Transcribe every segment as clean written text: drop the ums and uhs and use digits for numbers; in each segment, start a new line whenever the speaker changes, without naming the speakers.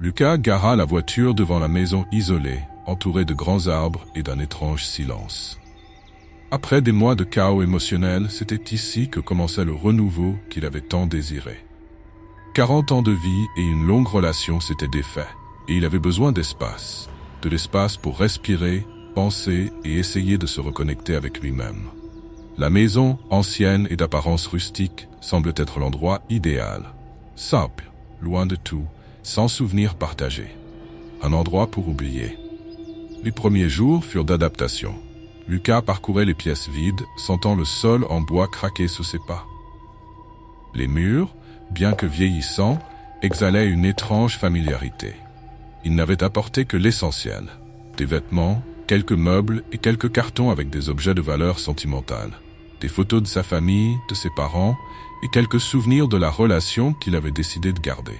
Lucas gara la voiture devant la maison isolée, entourée de grands arbres et d'un étrange silence. Après des mois de chaos émotionnel, c'était ici que commençait le renouveau qu'il avait tant désiré. 40 ans de vie et une longue relation s'étaient défaits, et il avait besoin d'espace. De l'espace pour respirer, penser et essayer de se reconnecter avec lui-même. La maison, ancienne et d'apparence rustique, semblait être l'endroit idéal. Simple, loin de tout, sans souvenirs partagés. Un endroit pour oublier. Les premiers jours furent d'adaptation. Lucas parcourait les pièces vides, sentant le sol en bois craquer sous ses pas. Les murs, bien que vieillissants, exhalaient une étrange familiarité. Il n'avait apporté que l'essentiel. Des vêtements, quelques meubles et quelques cartons avec des objets de valeur sentimentale. Des photos de sa famille, de ses parents et quelques souvenirs de la relation qu'il avait décidé de garder.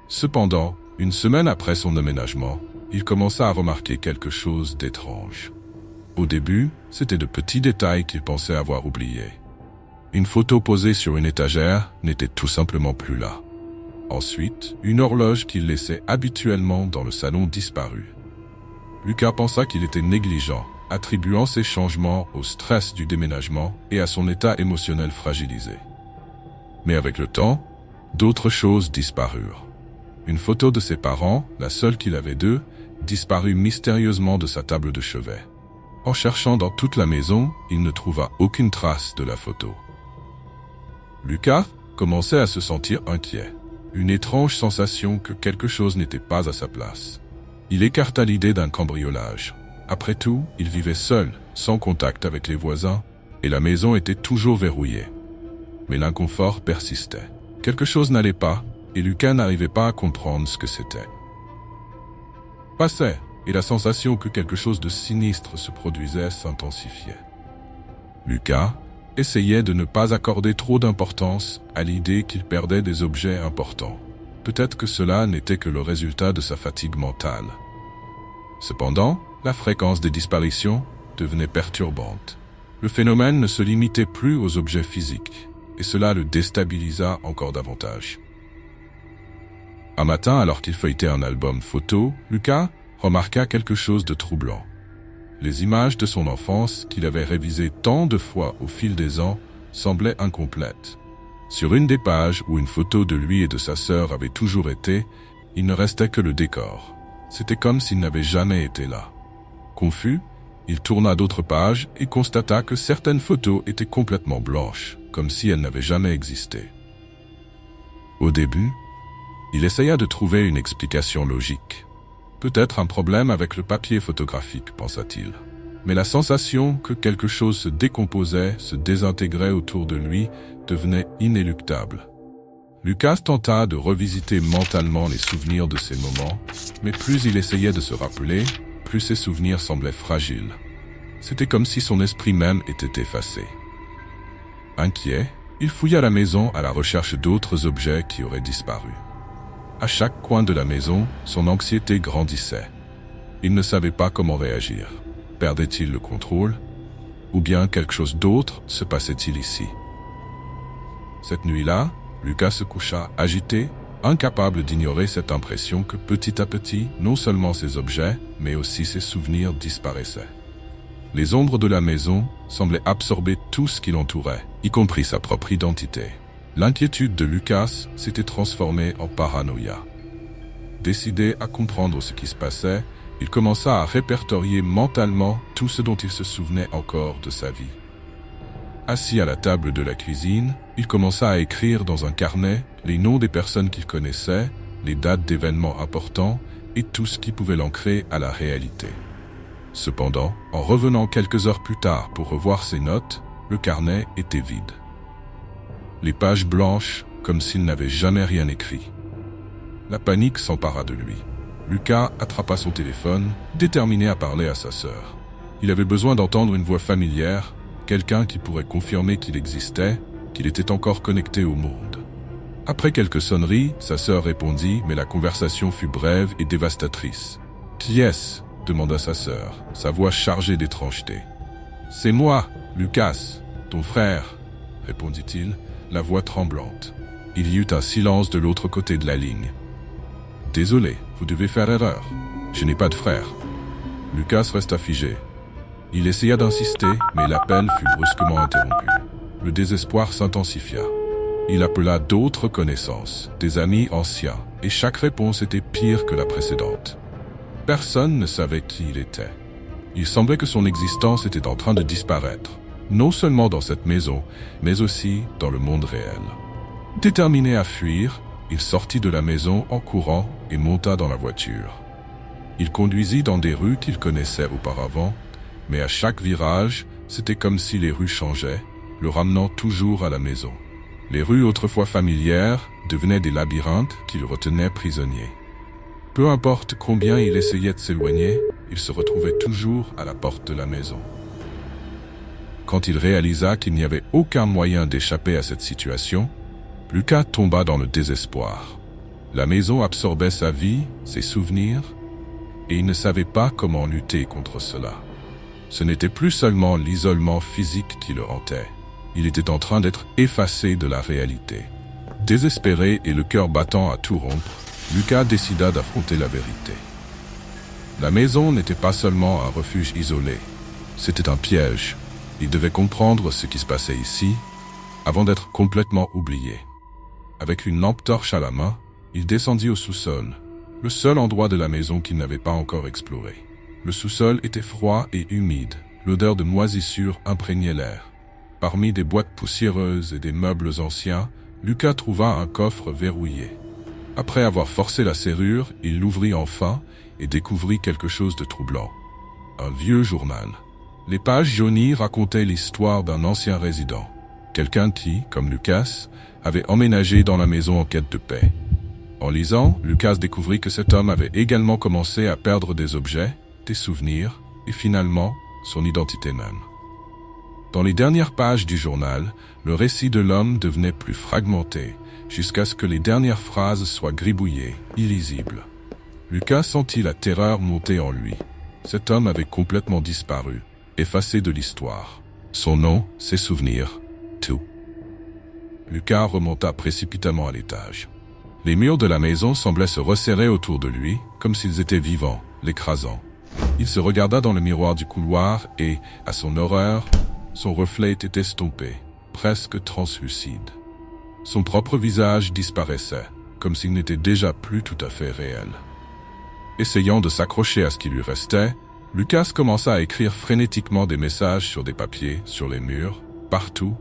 Cependant, une semaine après son emménagement, il commença à remarquer quelque chose d'étrange. Au début, c'était de petits détails qu'il pensait avoir oubliés. Une photo posée sur une étagère n'était tout simplement plus là. Ensuite, une horloge qu'il laissait habituellement dans le salon disparut. Lucas pensa qu'il était négligent, attribuant ces changements au stress du déménagement et à son état émotionnel fragilisé. Mais avec le temps, d'autres choses disparurent. Une photo de ses parents, la seule qu'il avait d'eux, disparut mystérieusement de sa table de chevet. En cherchant dans toute la maison, il ne trouva aucune trace de la photo. Lucas commençait à se sentir inquiet. Une étrange sensation que quelque chose n'était pas à sa place. Il écarta l'idée d'un cambriolage. Après tout, il vivait seul, sans contact avec les voisins, et la maison était toujours verrouillée. Mais l'inconfort persistait. Quelque chose n'allait pas, et Lucas n'arrivait pas à comprendre ce que c'était. Passait, et la sensation que quelque chose de sinistre se produisait s'intensifiait. Lucas essayait de ne pas accorder trop d'importance à l'idée qu'il perdait des objets importants. Peut-être que cela n'était que le résultat de sa fatigue mentale. Cependant, la fréquence des disparitions devenait perturbante. Le phénomène ne se limitait plus aux objets physiques, et cela le déstabilisa encore davantage. Un matin, alors qu'il feuilletait un album photo, Lucas remarqua quelque chose de troublant. Les images de son enfance, qu'il avait révisées tant de fois au fil des ans, semblaient incomplètes. Sur une des pages où une photo de lui et de sa sœur avait toujours été, il ne restait que le décor. C'était comme s'il n'avait jamais été là. Confus, il tourna d'autres pages et constata que certaines photos étaient complètement blanches, comme si elles n'avaient jamais existé. Au début, il essaya de trouver une explication logique. Peut-être un problème avec le papier photographique, pensa-t-il. Mais la sensation que quelque chose se décomposait, se désintégrait autour de lui, devenait inéluctable. Lucas tenta de revisiter mentalement les souvenirs de ces moments, mais plus il essayait de se rappeler, plus ses souvenirs semblaient fragiles. C'était comme si son esprit même était effacé. Inquiet, il fouilla la maison à la recherche d'autres objets qui auraient disparu. À chaque coin de la maison, son anxiété grandissait. Il ne savait pas comment réagir. Perdait-il le contrôle? Ou bien quelque chose d'autre se passait-il ici? Cette nuit-là, Lucas se coucha agité, incapable d'ignorer cette impression que petit à petit, non seulement ses objets, mais aussi ses souvenirs disparaissaient. Les ombres de la maison semblaient absorber tout ce qui l'entourait, y compris sa propre identité. L'inquiétude de Lucas s'était transformée en paranoïa. Décidé à comprendre ce qui se passait, il commença à répertorier mentalement tout ce dont il se souvenait encore de sa vie. Assis à la table de la cuisine, il commença à écrire dans un carnet les noms des personnes qu'il connaissait, les dates d'événements importants et tout ce qui pouvait l'ancrer à la réalité. Cependant, en revenant quelques heures plus tard pour revoir ses notes, le carnet était vide. Les pages blanches, comme s'il n'avait jamais rien écrit. La panique s'empara de lui. Lucas attrapa son téléphone, déterminé à parler à sa sœur. Il avait besoin d'entendre une voix familière, quelqu'un qui pourrait confirmer qu'il existait, qu'il était encore connecté au monde. Après quelques sonneries, sa sœur répondit, mais la conversation fut brève et dévastatrice. « Qui est-ce » demanda sa sœur, sa voix chargée d'étrangeté. « C'est moi, Lucas, ton frère » répondit-il, la voix tremblante. Il y eut un silence de l'autre côté de la ligne. Désolé, vous devez faire erreur. Je n'ai pas de frère. Lucas resta figé. Il essaya d'insister, mais l'appel fut brusquement interrompu. Le désespoir s'intensifia. Il appela d'autres connaissances, des amis anciens, et chaque réponse était pire que la précédente. Personne ne savait qui il était. Il semblait que son existence était en train de disparaître, non seulement dans cette maison, mais aussi dans le monde réel. Déterminé à fuir, il sortit de la maison en courant et monta dans la voiture. Il conduisit dans des rues qu'il connaissait auparavant, mais à chaque virage, c'était comme si les rues changeaient, le ramenant toujours à la maison. Les rues autrefois familières devenaient des labyrinthes qui le retenaient prisonnier. Peu importe combien il essayait de s'éloigner, il se retrouvait toujours à la porte de la maison. Quand il réalisa qu'il n'y avait aucun moyen d'échapper à cette situation, Lucas tomba dans le désespoir. La maison absorbait sa vie, ses souvenirs, et il ne savait pas comment lutter contre cela. Ce n'était plus seulement l'isolement physique qui le hantait. Il était en train d'être effacé de la réalité. Désespéré et le cœur battant à tout rompre, Lucas décida d'affronter la vérité. La maison n'était pas seulement un refuge isolé, c'était un piège. Il devait comprendre ce qui se passait ici, avant d'être complètement oublié. Avec une lampe torche à la main, il descendit au sous-sol, le seul endroit de la maison qu'il n'avait pas encore exploré. Le sous-sol était froid et humide, l'odeur de moisissure imprégnait l'air. Parmi des boîtes poussiéreuses et des meubles anciens, Lucas trouva un coffre verrouillé. Après avoir forcé la serrure, il l'ouvrit enfin et découvrit quelque chose de troublant. Un vieux journal. Les pages jaunies racontaient l'histoire d'un ancien résident. Quelqu'un qui, comme Lucas, avait emménagé dans la maison en quête de paix. En lisant, Lucas découvrit que cet homme avait également commencé à perdre des objets, des souvenirs et finalement son identité même. Dans les dernières pages du journal, le récit de l'homme devenait plus fragmenté, jusqu'à ce que les dernières phrases soient gribouillées, illisibles. Lucas sentit la terreur monter en lui. Cet homme avait complètement disparu, effacé de l'histoire. Son nom, ses souvenirs, tout. Lucas remonta précipitamment à l'étage. Les murs de la maison semblaient se resserrer autour de lui, comme s'ils étaient vivants, l'écrasant. Il se regarda dans le miroir du couloir et, à son horreur, son reflet était estompé, presque translucide. Son propre visage disparaissait, comme s'il n'était déjà plus tout à fait réel. Essayant de s'accrocher à ce qui lui restait, Lucas commença à écrire frénétiquement des messages sur des papiers, sur les murs, partout,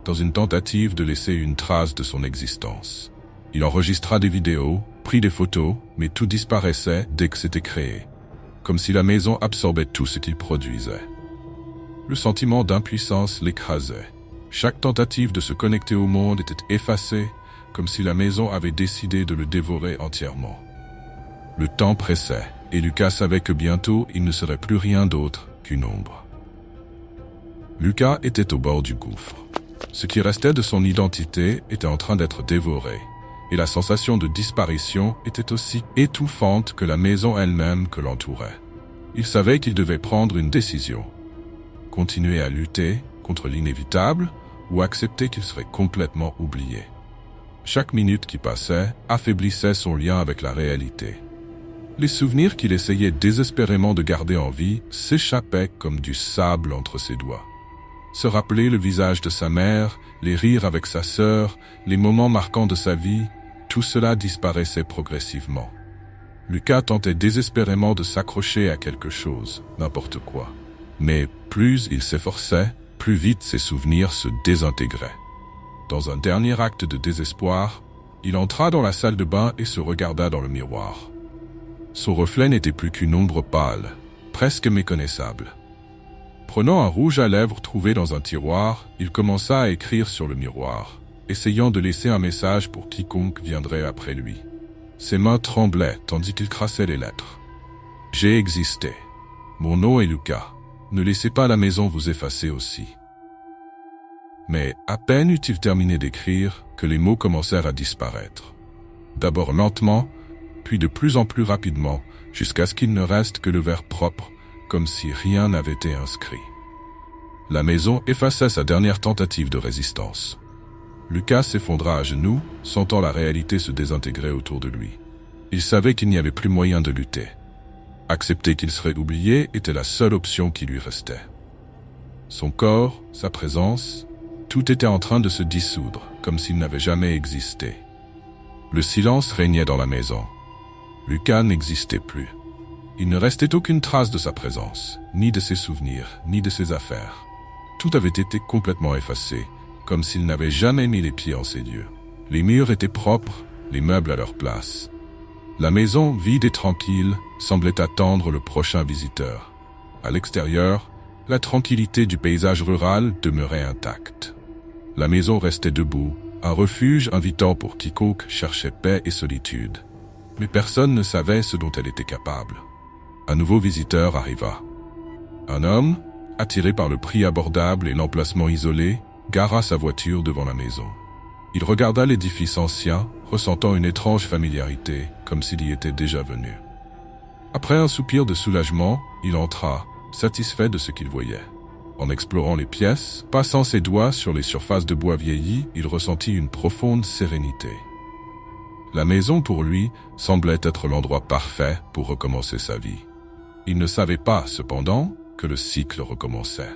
dans une tentative de laisser une trace de son existence. Il enregistra des vidéos, prit des photos, mais tout disparaissait dès que c'était créé, comme si la maison absorbait tout ce qu'il produisait. Le sentiment d'impuissance l'écrasait. Chaque tentative de se connecter au monde était effacée, comme si la maison avait décidé de le dévorer entièrement. Le temps pressait, et Lucas savait que bientôt il ne serait plus rien d'autre qu'une ombre. Lucas était au bord du gouffre. Ce qui restait de son identité était en train d'être dévoré, et la sensation de disparition était aussi étouffante que la maison elle-même que l'entourait. Il savait qu'il devait prendre une décision. Continuer à lutter contre l'inévitable ou accepter qu'il serait complètement oublié. Chaque minute qui passait affaiblissait son lien avec la réalité. Les souvenirs qu'il essayait désespérément de garder en vie s'échappaient comme du sable entre ses doigts. Se rappeler le visage de sa mère, les rires avec sa sœur, les moments marquants de sa vie, tout cela disparaissait progressivement. Lucas tentait désespérément de s'accrocher à quelque chose, n'importe quoi. Mais plus il s'efforçait, plus vite ses souvenirs se désintégraient. Dans un dernier acte de désespoir, il entra dans la salle de bain et se regarda dans le miroir. Son reflet n'était plus qu'une ombre pâle, presque méconnaissable. Prenant un rouge à lèvres trouvé dans un tiroir, il commença à écrire sur le miroir, essayant de laisser un message pour quiconque viendrait après lui. Ses mains tremblaient tandis qu'il crassait les lettres. « J'ai existé. Mon nom est Lucas. Ne laissez pas la maison vous effacer aussi. » Mais à peine eut-il terminé d'écrire que les mots commencèrent à disparaître. D'abord lentement, puis de plus en plus rapidement, jusqu'à ce qu'il ne reste que le vers propre, comme si rien n'avait été inscrit. La maison effaça sa dernière tentative de résistance. Lucas s'effondra à genoux, sentant la réalité se désintégrer autour de lui. Il savait qu'il n'y avait plus moyen de lutter. Accepter qu'il serait oublié était la seule option qui lui restait. Son corps, sa présence, tout était en train de se dissoudre, comme s'il n'avait jamais existé. Le silence régnait dans la maison. Lucas n'existait plus. Il ne restait aucune trace de sa présence, ni de ses souvenirs, ni de ses affaires. Tout avait été complètement effacé, comme s'il n'avait jamais mis les pieds en ces lieux. Les murs étaient propres, les meubles à leur place. La maison, vide et tranquille, semblait attendre le prochain visiteur. À l'extérieur, la tranquillité du paysage rural demeurait intacte. La maison restait debout, un refuge invitant pour quiconque cherchait paix et solitude. Mais personne ne savait ce dont elle était capable. Un nouveau visiteur arriva. Un homme, attiré par le prix abordable et l'emplacement isolé, gara sa voiture devant la maison. Il regarda l'édifice ancien, ressentant une étrange familiarité, comme s'il y était déjà venu. Après un soupir de soulagement, il entra, satisfait de ce qu'il voyait. En explorant les pièces, passant ses doigts sur les surfaces de bois vieilli, il ressentit une profonde sérénité. La maison, pour lui, semblait être l'endroit parfait pour recommencer sa vie. Il ne savait pas, cependant, que le cycle recommençait.